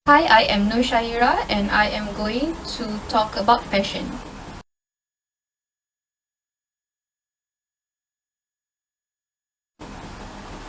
Hi, I am Nur Shahira and I am going to talk about fashion.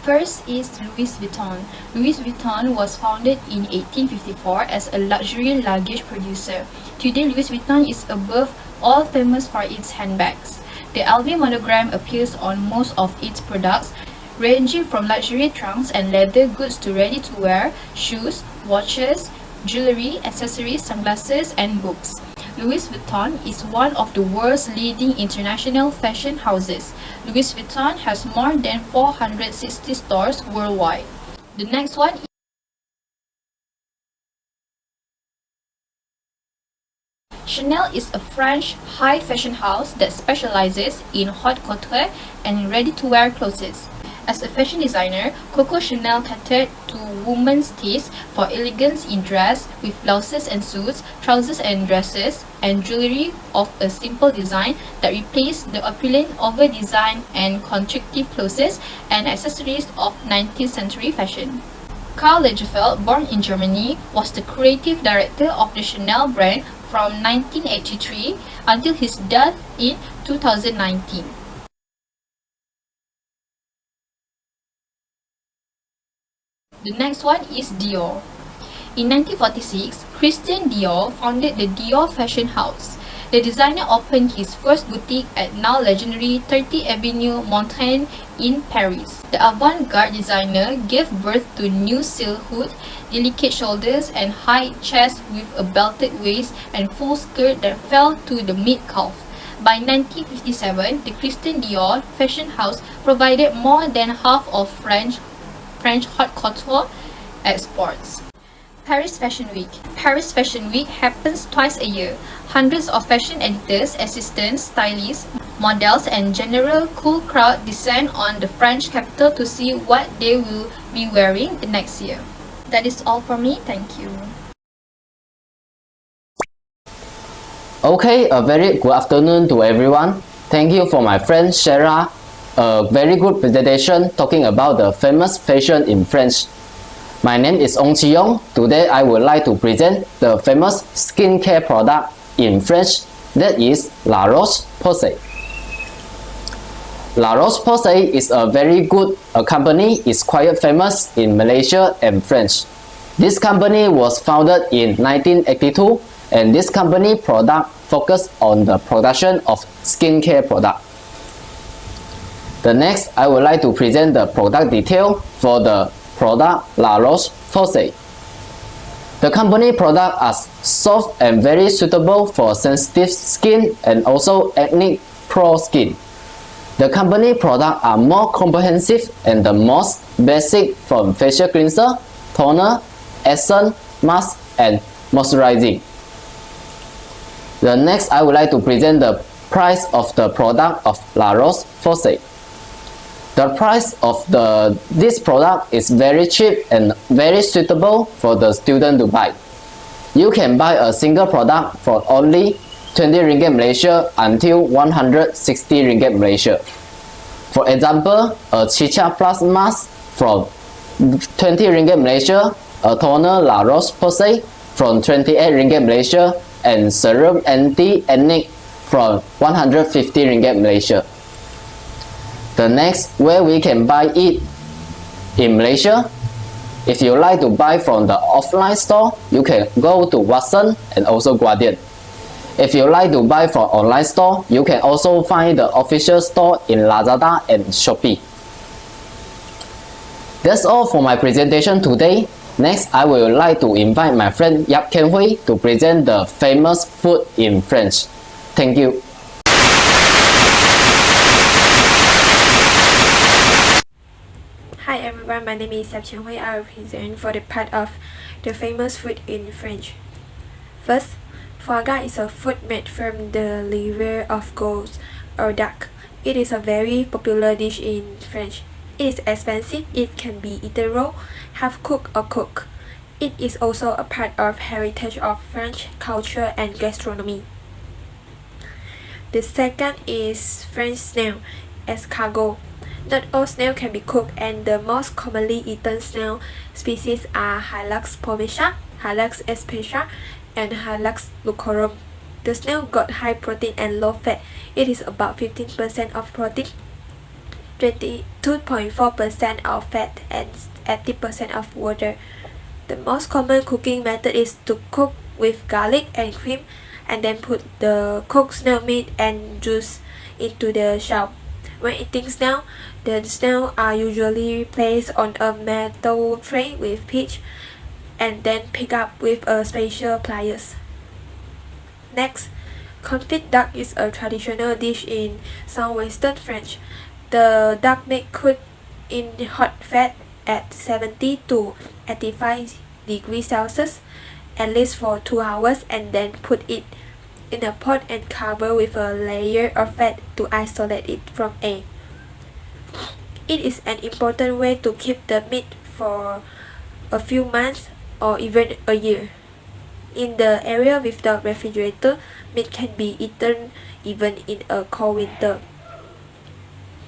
First is Louis Vuitton. Louis Vuitton was founded in 1854 as a luxury luggage producer. Today, Louis Vuitton is above all famous for its handbags. The LV monogram appears on most of its products, ranging from luxury trunks and leather goods to ready-to-wear shoes, watches, jewelry, accessories, sunglasses, and books. Louis Vuitton is one of the world's leading international fashion houses. Louis Vuitton has more than 460 stores worldwide. The next one is Chanel is a French high fashion house that specializes in haute couture and ready-to-wear clothes. As a fashion designer, Coco Chanel catered to women's taste for elegance in dress, with blouses and suits, trousers and dresses, and jewelry of a simple design that replaced the opulent over-designed and constrictive clothes and accessories of 19th century fashion. Karl Lagerfeld, born in Germany, was the creative director of the Chanel brand from 1983 until his death in 2019. The next one is Dior. In 1946, Christian Dior founded the Dior fashion house. The designer opened his first boutique at now legendary 30th Avenue Montaigne in Paris. The avant-garde designer gave birth to new silhouette, delicate shoulders, and high chest with a belted waist and full skirt that fell to the mid-calf. By 1957, the Christian Dior fashion house provided more than half of French haute couture exports. Paris Fashion Week. Paris Fashion Week happens twice a year. Hundreds of fashion editors, assistants, stylists, models, and general cool crowd descend on the French capital to see what they will be wearing the next year. That is all for me. Thank you. Okay, a very good afternoon to everyone. Thank you for my friend Shara. A very good presentation talking about the famous fashion in French. My name is Ong Chi-yong. Today I would like to present the famous skincare product in French, that is La Roche-Posay. La Roche-Posay is a very good company. It's quite famous in Malaysia and France. This company was founded in 1982 and this company product focus on the production of skincare product. The next, I would like to present the product detail for the product La Roche-Posay. The company products are soft and very suitable for sensitive skin and also acne-prone skin. The company products are more comprehensive and the most basic from facial cleanser, toner, essence, mask, and moisturizing. The next, I would like to present the price of the product of La Roche-Posay. The price of this product is very cheap and very suitable for the student to buy. You can buy a single product for only 20 ringgit Malaysia until 160 ringgit Malaysia. For example, a Chicha Plus mask from 20 ringgit Malaysia, a toner La Roche-Posay from 28 ringgit Malaysia, and serum anti-acne from 150 ringgit Malaysia. The next, where we can buy it in Malaysia. If you like to buy from the offline store, you can go to Watson and also Guardian. If you like to buy from online store, you can also find the official store in Lazada and Shopee. That's all for my presentation today. Next, I would like to invite my friend Yap Ken Hui to present the famous food in French. Thank you. Hi everyone, my name is Yap Chen Hui. I will present for the part of the famous food in French. First, foie gras is a food made from the liver of goats or duck. It is a very popular dish in French. It is expensive. It can be eaten raw, half cooked or cooked. It is also a part of heritage of French culture and gastronomy. The second is French snail, escargot. Not all snails can be cooked, and the most commonly eaten snail species are Hylax pomecia, Hylax especia, and Hylax lucorum. The snail got high protein and low fat. It is about 15% of protein, 22.4% of fat, and 80% of water. The most common cooking method is to cook with garlic and cream, and then put the cooked snail meat and juice into the shell. When eating snail, the snail are usually placed on a metal tray with pitch and then picked up with a special pliers. Next, confit duck is a traditional dish in southwestern France. The duck meat cooked in hot fat at 70 to 85 degrees Celsius at least for 2 hours, and then put it in a pot and cover with a layer of fat to isolate it from air. It is an important way to keep the meat for a few months or even a year. In the area without refrigerator, meat can be eaten even in a cold winter.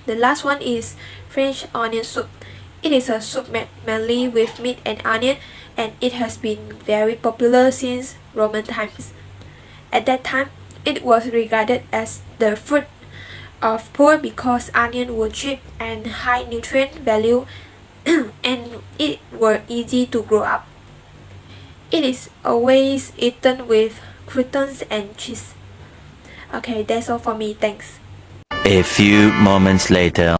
The last one is French onion soup. It is a soup made mainly with meat and onion, and it has been very popular since Roman times. At that time, it was regarded as the food of poor because onions were cheap and high nutrient value and it were easy to grow up. It is always eaten with croutons and cheese. Okay, that's all for me. Thanks. A few moments later.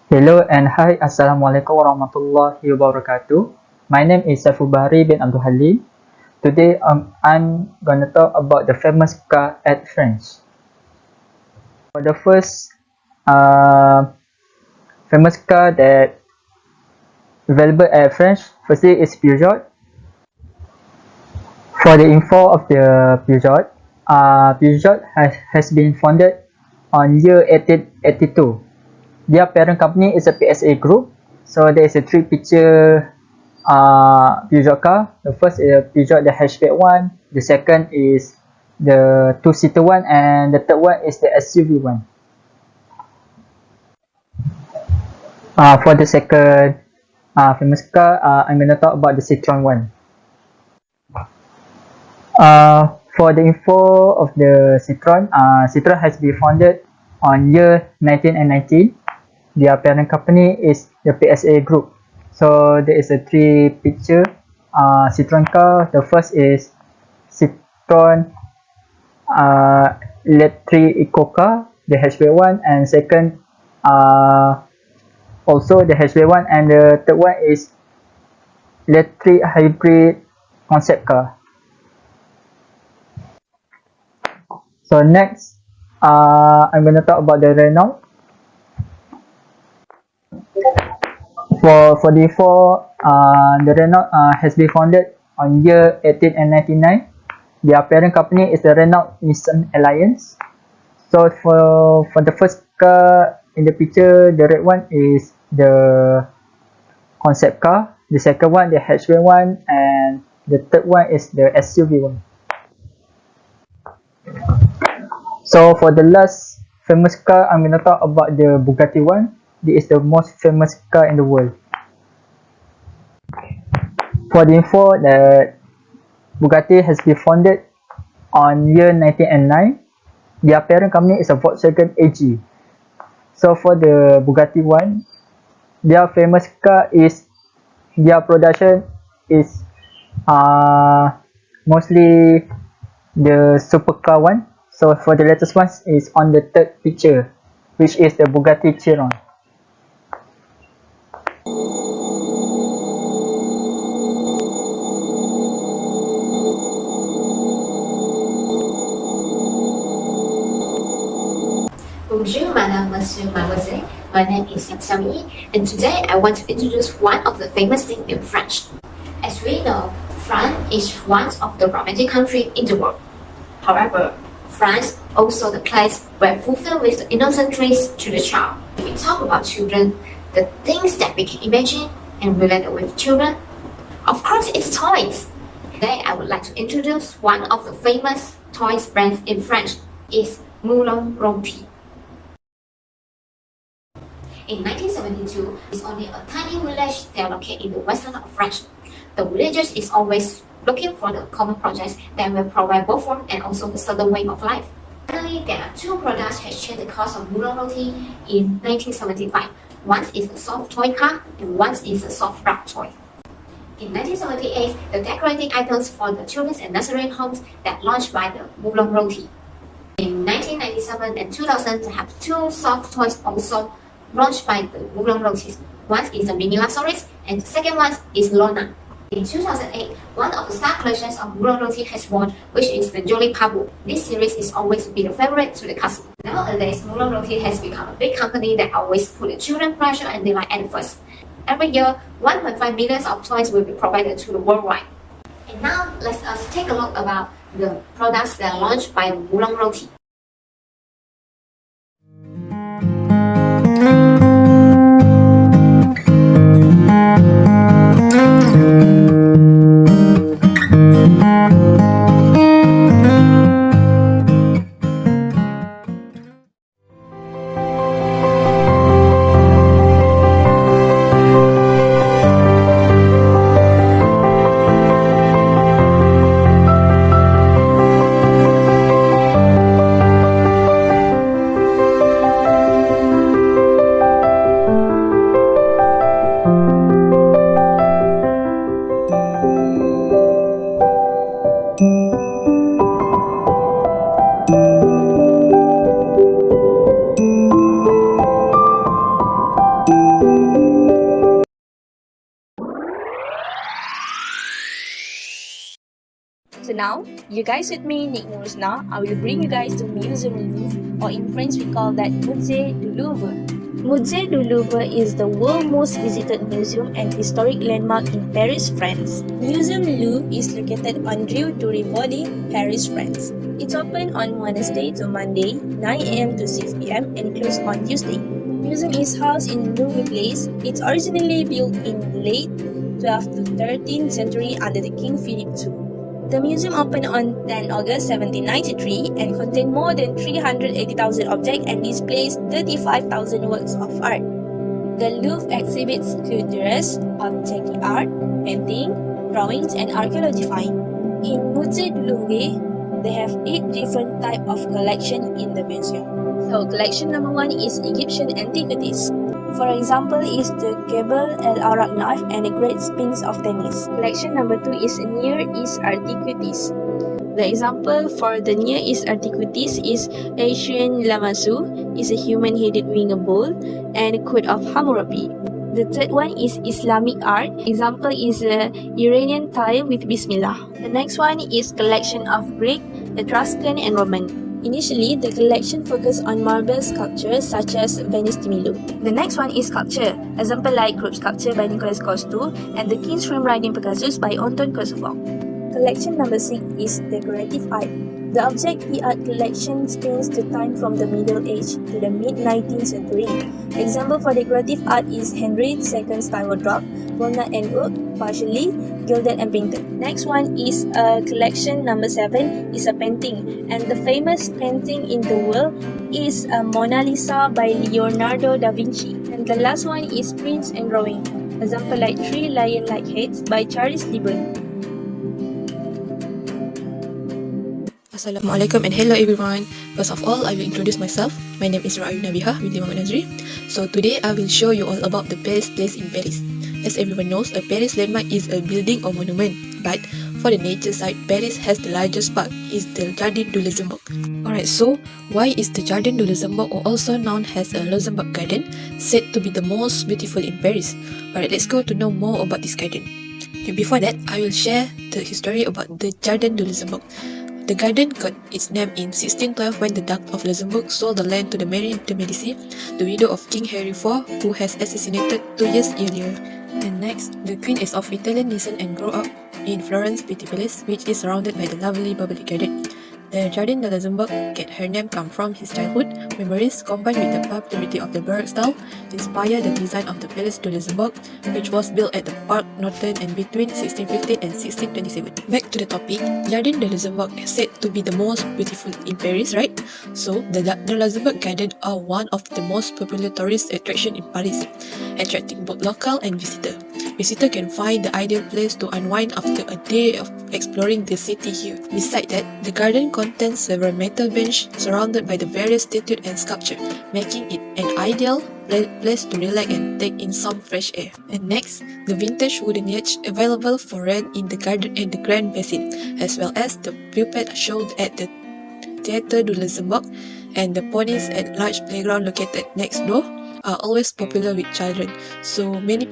Hello and hi, Assalamualaikum warahmatullahi wabarakatuh. My name is Saifulbahri bin Abdul Halim. Today I'm gonna talk about the famous car at France. For the first famous car that available at France, firstly is Peugeot. For the info of the Peugeot, Peugeot has been founded on year 1882. Their parent company is a PSA group. So there is a three picture Peugeot car. The first is a Peugeot the hatchback one. The second is the two-seater one, and the third one is the SUV one. For the second famous car, I'm gonna talk about the Citroen one. For the info of the Citroen, Citroen has been founded on year 1919. Their parent company is the PSA group. So there is a three picture Citroen car. The first is Citroen electric eco car, the hatchback one, and second also the hatchback one, and the third one is electric hybrid concept car. So next, I'm gonna talk about the Renault. For the Renault has been founded on year 1899. Their parent company is the Renault Nissan Alliance. So for the first car in the picture, the red one is the concept car. The second one, the hatchback one, and the third one is the SUV one. So for the last famous car, I'm gonna talk about the Bugatti one. This is the most famous car in the world. For the info, that Bugatti has been founded on year 1909. Their parent company is a Volkswagen AG. So for the Bugatti one, their famous car is, their production is mostly the supercar one. So for the latest one is on the third picture, which is the Bugatti Chiron. Bonjour, madame, monsieur, mademoiselle. My name is Uthm, and today I want to introduce one of the famous things in French. As we know, France is one of the romantic countries in the world. However, France also the place where fulfilled with the innocent dreams to the child. When we talk about children, the things that we can imagine and relate with children, of course, it's toys. Today, I would like to introduce one of the famous toys brands in France. It's Moulin Rouge. In 1972, it's only a tiny village they are located in the western of France. The villagers is always looking for the common projects that will provide both work and also a certain way of life. Finally, there are two products that changed the course of moulin roti in 1975. One is a soft toy car and one is a soft rock toy. In 1978, the decorating items for the children's and nursery homes that launched by the moulin roti. In 1997 and 2000, they have two soft toys also launched by the moulin roti. One is the Minilasaurus and the second one is Lona. In 2008, one of the star collections of moulin roti has won, which is the Jolly Pabu. This series is always be the favorite to the customer. Nowadays, moulin roti has become a big company that always put the children pleasure and delight at first. Every year, 1.5 million of toys will be provided to the worldwide. And now, let us take a look about the products that are launched by moulin roti. So now, you guys with me, Nick Nurusna, I will bring you guys to Museum Louvre, or in French we call that Musée du Louvre. Musée du Louvre is the world's most visited museum and historic landmark in Paris, France. Museum Louvre is located on Rue de Rivoli, Paris, France. It's open on Wednesday to Monday, 9 a.m. to 6 p.m. and closed on Tuesday. Museum is housed in Louvre Place. It's originally built in late 12th to 13th century under the King Philip II. The museum opened on 10 August 1793 and contained more than 380,000 objects and displays 35,000 works of art. The Louvre exhibits sculptures, object art, painting, drawings, and archaeology finds. In Musée du Louvre, they have 8 different types of collection in the museum. So collection number 1 is Egyptian antiquities. For example, is the Gebel el-Arak knife and the Great Sphinx of Tennis. Collection number 2 is Near East antiquities. The example for the Near East antiquities is Asian Lamassu, is a human-headed winged bull, and the Code of Hammurabi. The third one is Islamic art. Example is a Iranian tile with Bismillah. The next one is collection of Greek, Etruscan, and Roman. Initially, the collection focused on marble sculptures such as Venice de Milo. The next one is sculpture, example like group sculpture by Nicolas Costou and the King's Room Riding Pegasus by Anton Kosovo. Collection number 6 is decorative art. The object art collection spans the time from the Middle Age to the mid-19th century. Example for decorative art is Henry II's style wardrobe, walnut and oak, partially gilded and painted. Next one is collection number 7 is a painting, and the famous painting in the world is Mona Lisa by Leonardo da Vinci. And the last one is prints and drawing. Example like 3 lion-like heads by Charles Liebel. Assalamualaikum and hello everyone. First of all, I will introduce myself. My name is Ra'ayu Nabiha binti Muhammad Nazri. So today I will show you all about the Paris place in Paris. As everyone knows, a Paris landmark is a building or monument. But for the nature side, Paris has the largest park, is the Jardin du Luxembourg. Alright, so why is the Jardin du Luxembourg, or also known as a Luxembourg garden, said to be the most beautiful in Paris? Alright, let's go to know more about this garden. Okay, before that, I will share the history about the Jardin du Luxembourg. The garden got its name in 1612 when the Duke of Luxembourg sold the land to the Mary de Medici, the widow of King Henry IV, who has assassinated 2 years earlier. And next, the queen is of Italian descent and grew up in Florence Pitti Palace, which is surrounded by the lovely public garden. The Jardin de Luxembourg get her name come from his childhood memories combined with the popularity of the Baroque style inspired the design of the Palace de Luxembourg, which was built at the Parc Norton and between 1615 and 1627. Back to the topic, Jardin de Luxembourg is said to be the most beautiful in Paris, right? So the Luxembourg Garden are one of the most popular tourist attraction in Paris, attracting both local and visitor. Visitor can find the ideal place to unwind after a day of exploring the city here. Besides that, the garden contains several metal benches surrounded by the various statues and sculpture, making it an ideal place to relax and take in some fresh air. And next, the vintage wooden yacht available for rent in the garden and the Grand Basin, as well as the puppet show at the Theatre du Luxembourg and the ponies at large playground located next door are always popular with children. So many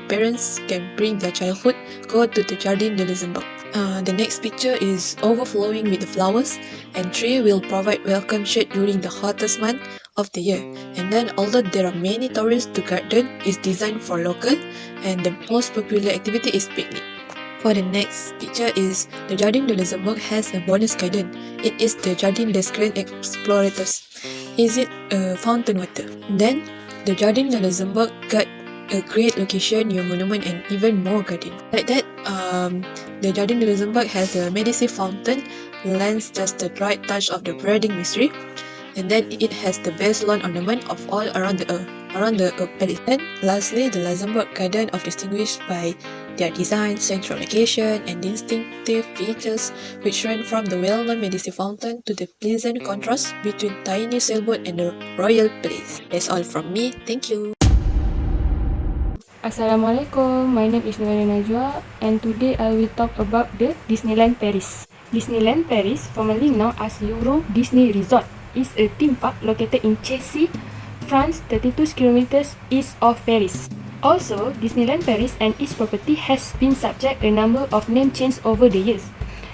parents can bring their childhood go to the Jardin de Luxembourg. The next picture is overflowing with the flowers, and tree will provide welcome shade during the hottest month of the year. And then although there are many tourists, the garden is designed for local, and the most popular activity is picnic. For the next picture is the Jardin de Luxembourg has a bonus garden. It is the Jardin des Grands Explorateurs. Is it fountain water? Then the Jardin de Luxembourg got a great location near monument and even more garden. Like that, the Jardin de Luxembourg has a Medici fountain, lends just the right touch of the wedding mystery, and then it has the best lawn ornament of all around the palace. And lastly, the Luxembourg Garden are distinguished by their design, central location, and distinctive features, which run from the well-known Medici fountain to the pleasant contrast between tiny sailboat and the royal palace. That's all from me. Thank you. Assalamualaikum, my name is Nurani Najwa, and today I will talk about the Disneyland Paris. Disneyland Paris, formerly known as Euro Disney Resort, is a theme park located in Chessy, France, 32 kilometers east of Paris. Also, Disneyland Paris and its property has been subject a number of name changes over the years.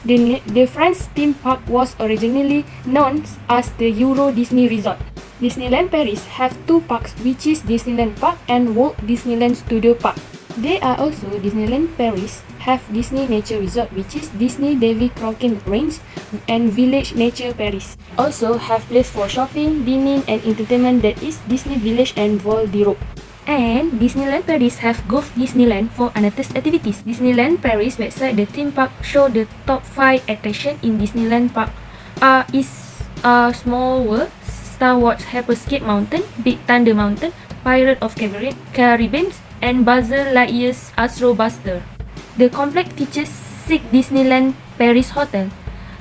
The France theme park was originally known as the Euro Disney Resort. Disneyland Paris have two parks, which is Disneyland Park and Walt Disneyland Studio Park. They are also Disneyland Paris have Disney Nature Resort, which is Disney Davy Crockett Range and Village Nature Paris. Also have place for shopping, dining and entertainment, that is Disney Village and Val d'Europe. And Disneyland Paris have Golf Disneyland for unattended activities. Disneyland Paris website, the theme park show the top 5 attraction in Disneyland Park is Small World, Star Wars Hyperscape Mountain, Big Thunder Mountain, Pirate of Caribbean, and Buzz Lightyear's Astro Buster. The complex features 6 Disneyland Paris Hotel,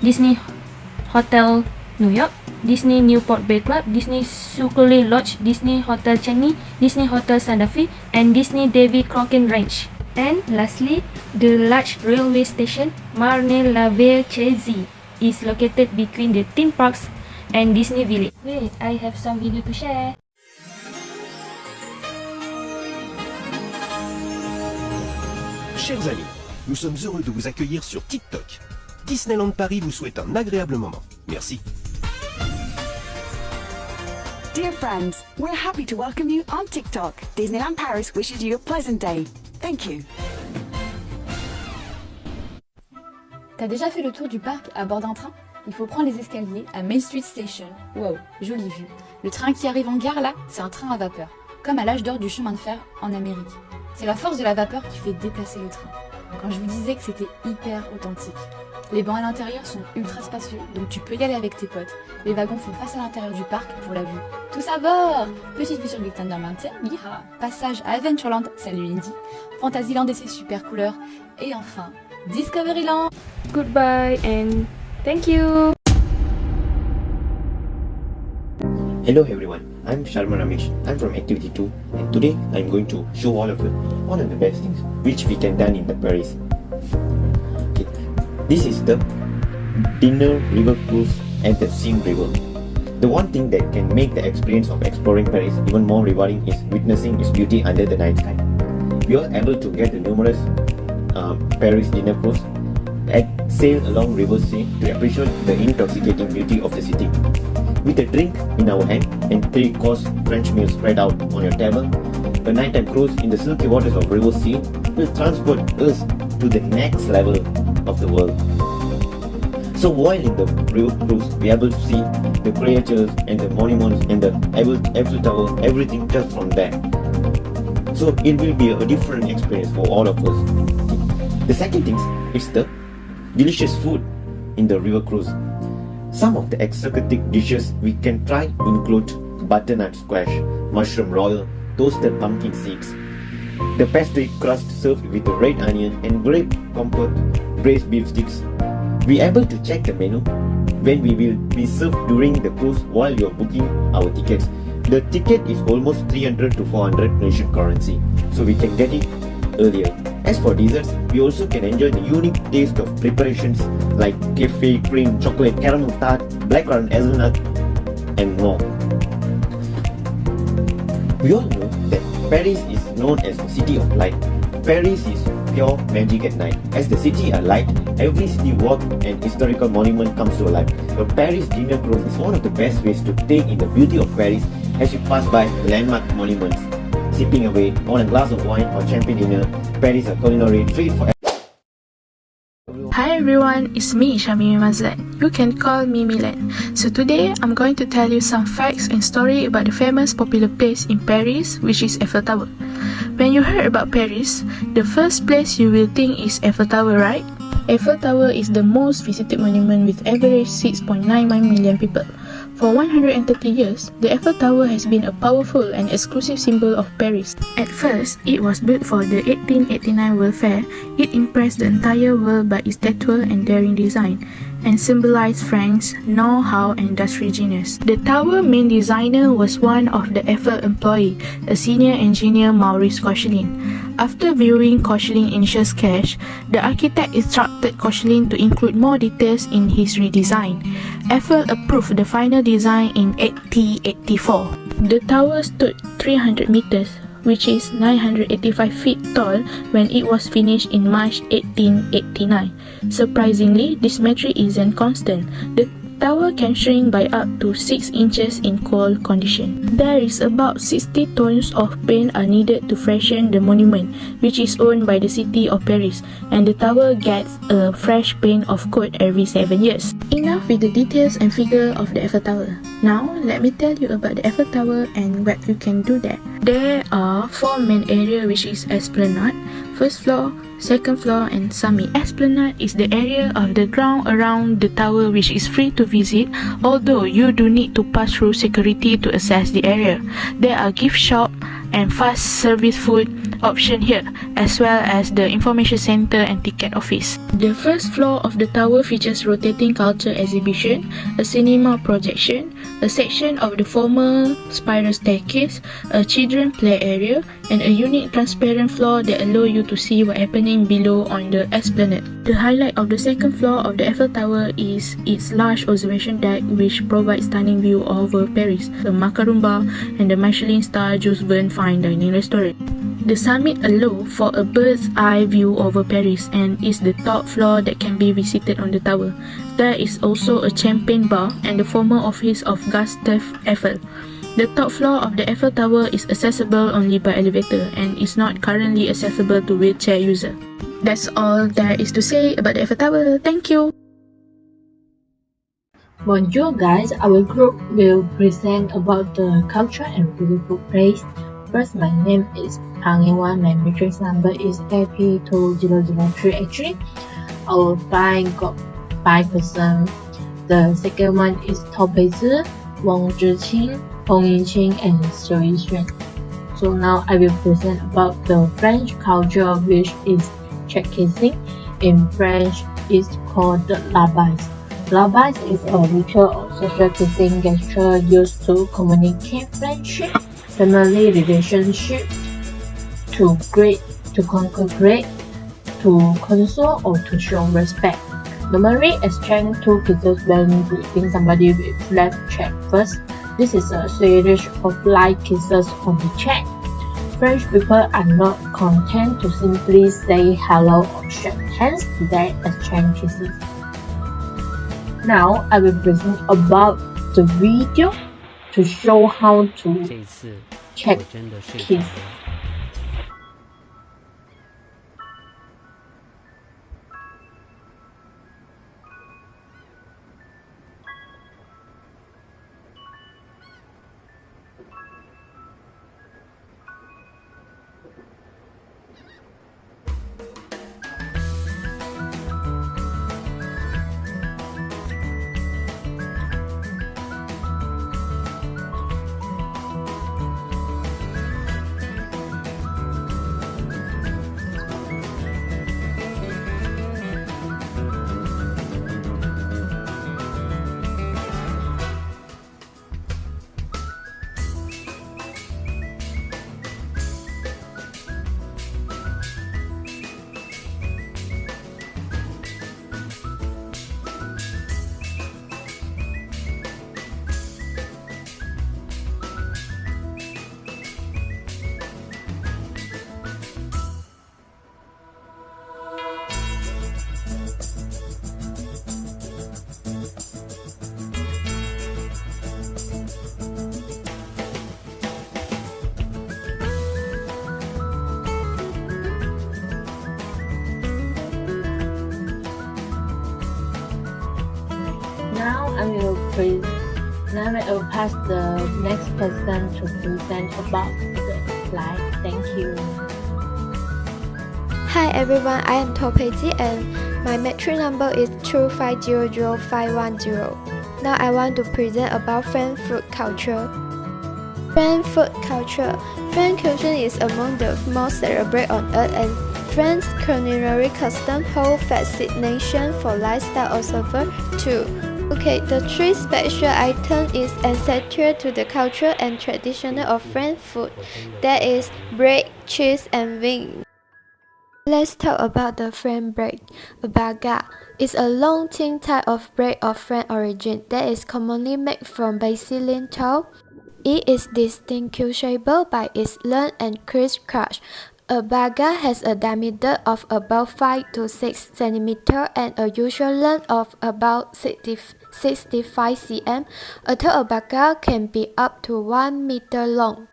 Disney Hotel New York, Disney Newport Bay Club, Disney Sucre Lodge, Disney Hotel Chennai, Disney Hotel Santa Fe, and Disney Davy Crockett Ranch. And lastly, the large railway station Marne-la-Vallée is located between the theme parks and Disney Village. Wait, I have some video to share. Chers amis, nous sommes heureux de vous accueillir sur TikTok. Disneyland Paris vous souhaite un agréable moment. Merci. Dear friends, we're happy to welcome you on TikTok. Disneyland Paris wishes you a pleasant day. Thank you. T'as déjà fait le tour du parc à bord d'un train? Il faut prendre les escaliers à Main Street Station. Wow, jolie vue. Le train qui arrive en gare là, c'est un train à vapeur, comme à l'âge d'or du chemin de fer en Amérique. C'est la force de la vapeur qui fait déplacer le train. Quand je vous disais que c'était hyper authentique. Les bancs à l'intérieur sont ultra spacieux, donc tu peux y aller avec tes potes. Les wagons font face à l'intérieur du parc pour la vue. Tous à bord! Petite vue sur Big Thunder Mountain, Mira. Passage à Adventureland, salut Indy. Fantasyland et ses super couleurs. Et enfin, Discoveryland! Goodbye and thank you! Hello everyone, I'm Sharma Ramesh. I'm from Activity 2 and today I'm going to show all of you one of the best things which we can done in the Paris. Okay. This is the dinner river cruise at the Seine River. The one thing that can make the experience of exploring Paris even more rewarding is witnessing its beauty under the night sky. We are able to get the numerous Paris dinner cruise and sail along River Seine to appreciate the intoxicating beauty of the city. With a drink in our hand and 3-course French meal spread out on your table, a nighttime cruise in the silky waters of River Seine will transport us to the next level of the world. So while in the river cruise, we are able to see the creatures and the monuments and the Eiffel Tower, everything just from there. So it will be a different experience for all of us. The second thing is the delicious food in the river cruise. Some of the exotic dishes we can try include butternut squash, mushroom royal, toasted pumpkin seeds, the pastry crust served with the red onion and grape compote, braised beef sticks. We are able to check the menu when we will be served during the cruise while you are booking our tickets. The ticket is almost 300 to 400 Malaysian currency, so we can get it earlier. As for desserts, we also can enjoy the unique taste of preparations like cafe, cream, chocolate, caramel tart, blackcurrant hazelnut, and more. We all know that Paris is known as the city of light. Paris is pure magic at night. As the city are light, every city walk and historical monument comes to life. A Paris dinner cruise is one of the best ways to take in the beauty of Paris as you pass by landmark monuments. Sipping away on a glass of wine or champagne dinner, Paris is a culinary treat for Hi everyone, it's me Shamimi Mazlan. You can call me Milan. So today I'm going to tell you some facts and story about the famous popular place in Paris, which is Eiffel Tower. When you heard about Paris, the first place you will think is Eiffel Tower, right? Eiffel Tower is the most visited monument with average 6.91 million people. For 130 years, the Eiffel Tower has been a powerful and exclusive symbol of Paris. At first, it was built for the 1889 World Fair. It impressed the entire world by its detour and daring design, and symbolized France's know-how and industry genius. The tower main designer was one of the Eiffel employee, a senior engineer Maurice Koechlin. After viewing Koechlin's initial sketch, the architect instructed Koechlin to include more details in his redesign. Eiffel approved the final design in 1884. The tower stood 300 meters, which is 985 feet tall when it was finished in March 1889. Surprisingly, this metric isn't constant. The tower can shrink by up to 6 inches in cold condition. There is about 60 tons of paint are needed to freshen the monument, which is owned by the city of Paris, and the tower gets a fresh paint of coat every 7 years. Enough with the details and figure of the Eiffel Tower. Now, let me tell you about the Eiffel Tower and what you can do there. There are 4 main areas, which is Esplanade, first floor, second floor, and summit. Esplanade is the area of the ground around the tower which is free to visit, although you do need to pass through security to access the area. There are gift shop and fast service food option here, as well as the information center and ticket office. The first floor of the tower features rotating culture exhibition, a cinema projection, a section of the former spiral staircase, a children play area, and a unique transparent floor that allow you to see what's happening below on the esplanade. The highlight of the second floor of the Eiffel Tower is its large observation deck, which provides stunning view over Paris, the macaron bar, and the Michelin star Jules Verne fine dining restaurant. The summit allows for a bird's eye view over Paris and is the top floor that can be visited on the tower. There is also a champagne bar and the former office of Gustave Eiffel. The top floor of the Eiffel Tower is accessible only by elevator and is not currently accessible to wheelchair user. That's all there is to say about the Eiffel Tower. Thank you! Bonjour guys, our group will present about the culture and beautiful place. First, my name is Pang Yewan, my matrix number is AP2003 actually. Our flying got 5%. The second one is Tao Peizi, Wang Zhiqing, Hong Yinqing, and Xiu Yixuan. So now I will present about the French culture, which is check kissing. In French, it's called the la bise. La bise is a ritual or social kissing gesture used to communicate friendship, family relationship, to congratulate, to console, or to show respect. Normally, exchange 2 kisses when greeting somebody with left cheek first. This is a series of light kisses on the cheek. French people are not content to simply say hello or shake hands, they exchange kisses. Now, I will present about the video to show how to check kiss. Now I will pass the next person to present about the slide. Thank you. Hi everyone, I am Topezi and my metric number is 2500510. Now I want to present about French food culture. French food culture. French cuisine is among the most celebrated on earth, and French culinary custom hold fascination for lifestyle observer too. Okay, the three special items is essential to the culture and tradition of French food. That is bread, cheese, and wine. Let's talk about the French bread. A baguette is a long thin type of bread of French origin that is commonly made from basil tow. It is distinguishable by its lean and crisp crust. A baguette has a diameter of about 5 to 6 cm and a usual length of about 65 cm. Although a baguette can be up to 1 meter long.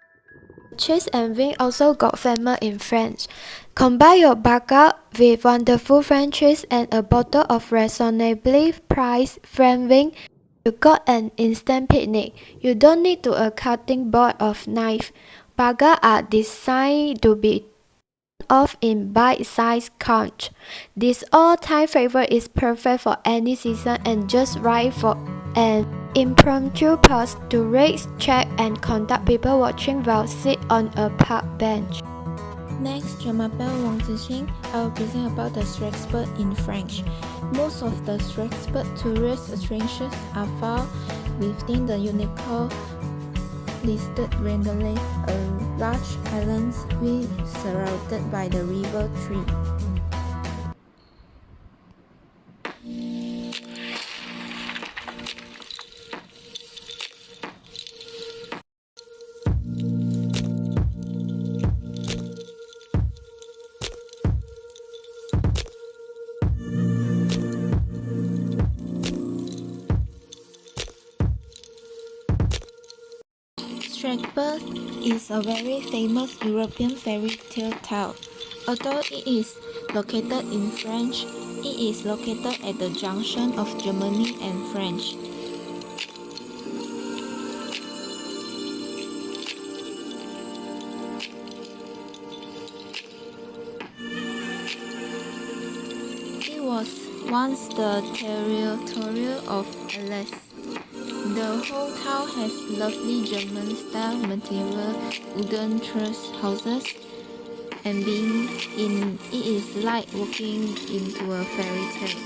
Cheese and wine also got famous in France. Combine your baguette with wonderful French cheese and a bottle of reasonably priced French wine. You got an instant picnic. You don't need a cutting board or knife. Baguettes are designed to be off in bite-sized chunks. This all-time favorite is perfect for any season and just right for an impromptu pause to relax, chat, and conduct people watching while sit on a park bench. Next, je m'appelle Wang Zixing. I will present about the Strasbourg in French. Most of the Strasbourg tourist attractions are found within the UNESCO listed Rennes, a large island surrounded by the river Tree. Strasbourg is a very famous European fairy tale town. Although it is located in France, it is located at the junction of Germany and France. It was once the territory of Alsace. The whole town has lovely German-style material wooden truss houses, and being in it is like walking into a fairy tale.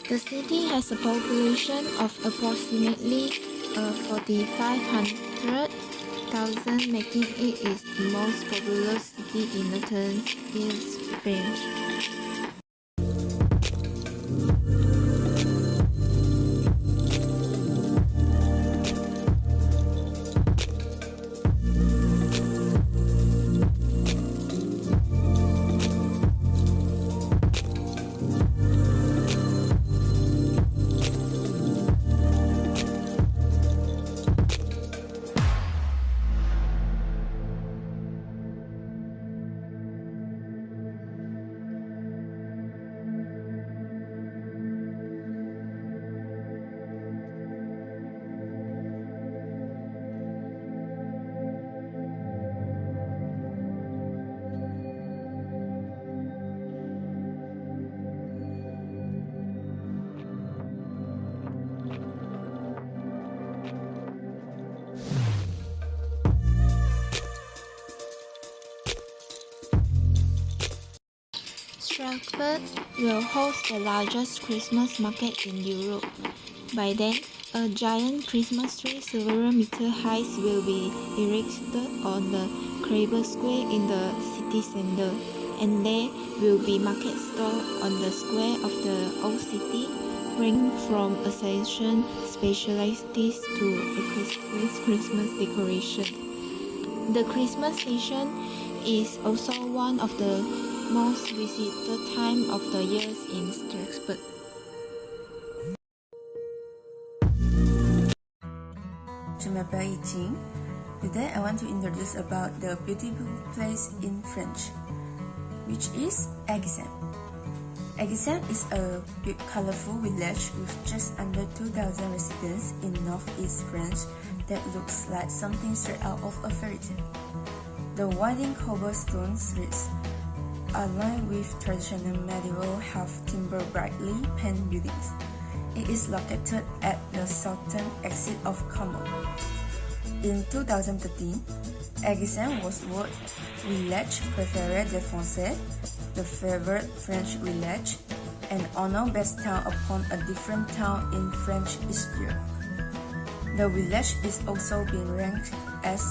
The city has a population of approximately 4,500,000, making it the most populous city in northern France. Strasbourg will host the largest Christmas market in Europe. By then, a giant Christmas tree several meters high will be erected on the Carnival Square in the city center, and there will be market stalls on the square of the old city, ranging from essential specialties to Christmas decoration. The Christmas season is also one of the most visited time of the year in Strasbourg. m'appelle Jing. Today I want to introduce about the beautiful place in French, which is Exam. Exam is a big colorful village with just under 2,000 residents in northeast France that looks like something straight out of a fairy tale. The winding cobblestone streets are lined with traditional medieval half-timber brightly painted buildings. It is located at the southern exit of Carnival. In 2013, Exam was voted Village Préféré des Français, the favorite French village, and honored best town upon a different town in French history. The village is also been ranked as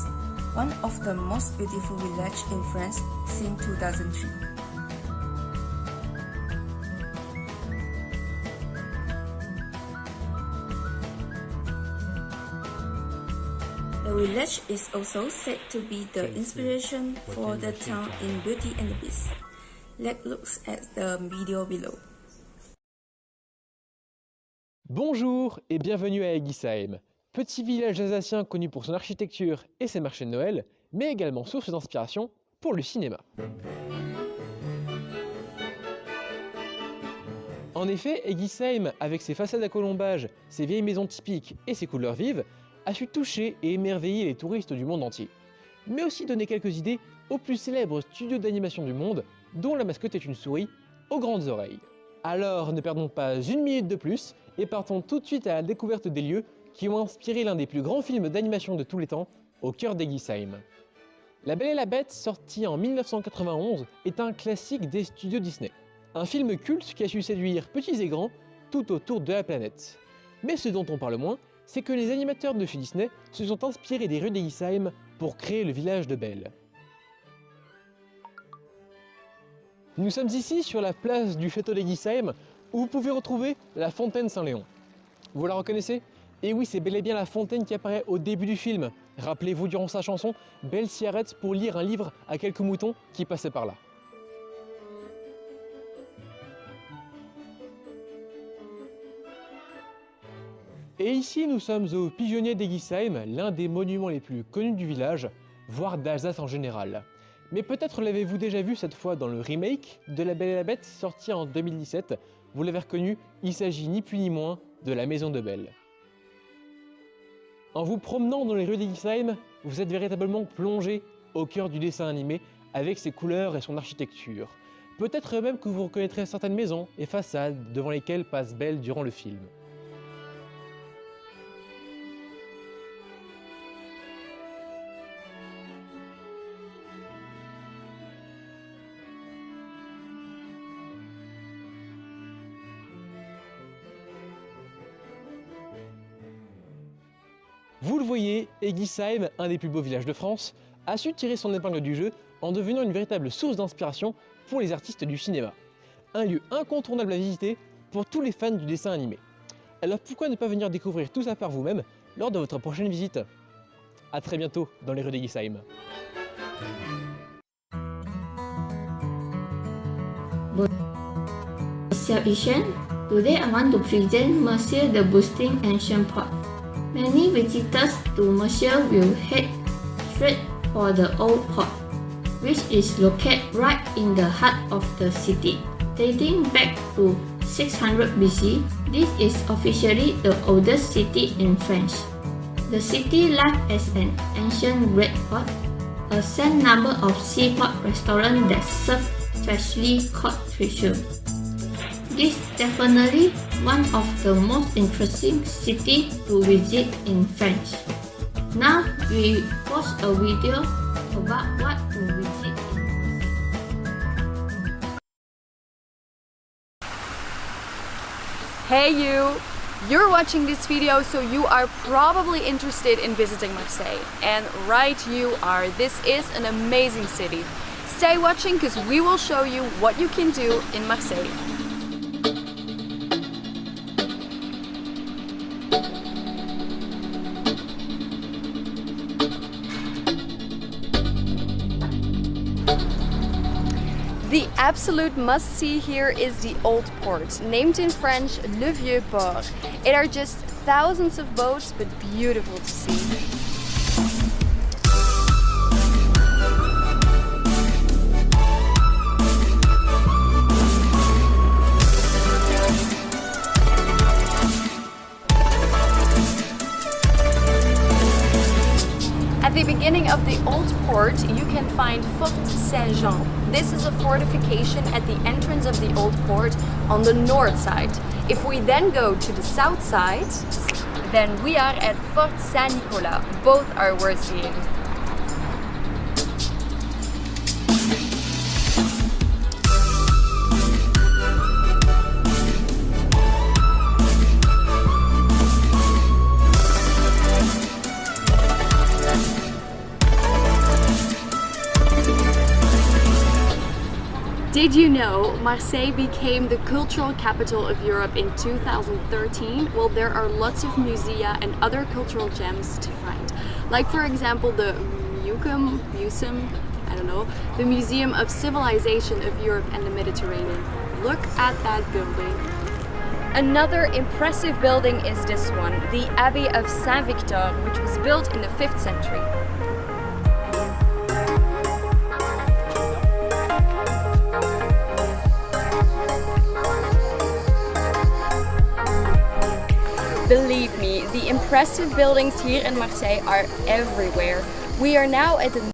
one of the most beautiful villages in France since 2003. The village is also said to be the inspiration for the town in Beauty and the Beast. Let's look at the video below. Bonjour et bienvenue à Uthm, petit village alsacien connu pour son architecture et ses marchés de Noël, mais également source d'inspiration pour le cinéma. En effet, Uthm, avec ses façades à colombage, ses vieilles maisons typiques et ses couleurs vives, a su toucher et émerveiller les touristes du monde entier, mais aussi donner quelques idées aux plus célèbres studios d'animation du monde, dont la mascotte est une souris aux grandes oreilles. Alors ne perdons pas une minute de plus et partons tout de suite à la découverte des lieux qui ont inspiré l'un des plus grands films d'animation de tous les temps, au cœur d'Uthm. La Belle et la Bête, sorti en 1991, est un classique des studios Disney. Un film culte qui a su séduire petits et grands tout autour de la planète. Mais ce dont on parle moins, c'est que les animateurs de chez Disney se sont inspirés des rues d'Uthm pour créer le village de Belle. Nous sommes ici sur la place du château d'Uthm où vous pouvez retrouver la fontaine Saint-Léon. Vous la reconnaissez? Et oui, c'est bel et bien la fontaine qui apparaît au début du film. Rappelez-vous durant sa chanson, Belle s'y arrête pour lire un livre à quelques moutons qui passaient par là. Et ici, nous sommes au pigeonnier d'Uthm, l'un des monuments les plus connus du village, voire d'Alsace en général. Mais peut-être l'avez-vous déjà vu cette fois dans le remake de La Belle et la Bête, sorti en 2017. Vous l'avez reconnu, il s'agit ni plus ni moins de la maison de Belle. En vous promenant dans les rues d'Uthm, vous êtes véritablement plongé au cœur du dessin animé avec ses couleurs et son architecture. Peut-être même que vous reconnaîtrez certaines maisons et façades devant lesquelles passe Belle durant le film. Vous le voyez, Uthm, un des plus beaux villages de France, a su tirer son épingle du jeu en devenant une véritable source d'inspiration pour les artistes du cinéma. Un lieu incontournable à visiter pour tous les fans du dessin animé. Alors pourquoi ne pas venir découvrir tout ça par vous-même lors de votre prochaine visite? A très bientôt dans les rues d'Uthm. Bonjour Ishan. Today I want to present Monsieur the Boosting Ancient Port. Many visitors to Monsieur will head straight for the old port, which is located right in the heart of the city. Dating back to 600 BC, this is officially the oldest city in France. The city lies as an ancient great port, a set number of seaport restaurants that serve freshly caught fish. This is definitely one of the most interesting cities to visit in France. Now we watch a video about what to visit in Marseille. Hey you! You're watching this video, so you are probably interested in visiting Marseille. And right you are, this is an amazing city. Stay watching because we will show you what you can do in Marseille. The absolute must-see here is the Old Port, named in French Le Vieux Port. It are just thousands of boats, but beautiful to see. port, you can find Fort Saint-Jean. This is a fortification at the entrance of the old port on the north side. If we then go to the south side, then we are at Fort Saint-Nicolas. Both are worth seeing. Did you know Marseille became the cultural capital of Europe in 2013? Well, there are lots of musea and other cultural gems to find. Like for example the Uthm, I don't know, the Museum of Civilization of Europe and the Mediterranean. Look at that building. Another impressive building is this one, the Abbey of Saint-Victor, which was built in the 5th century. Believe me, the impressive buildings here in Marseille are everywhere. We are now at the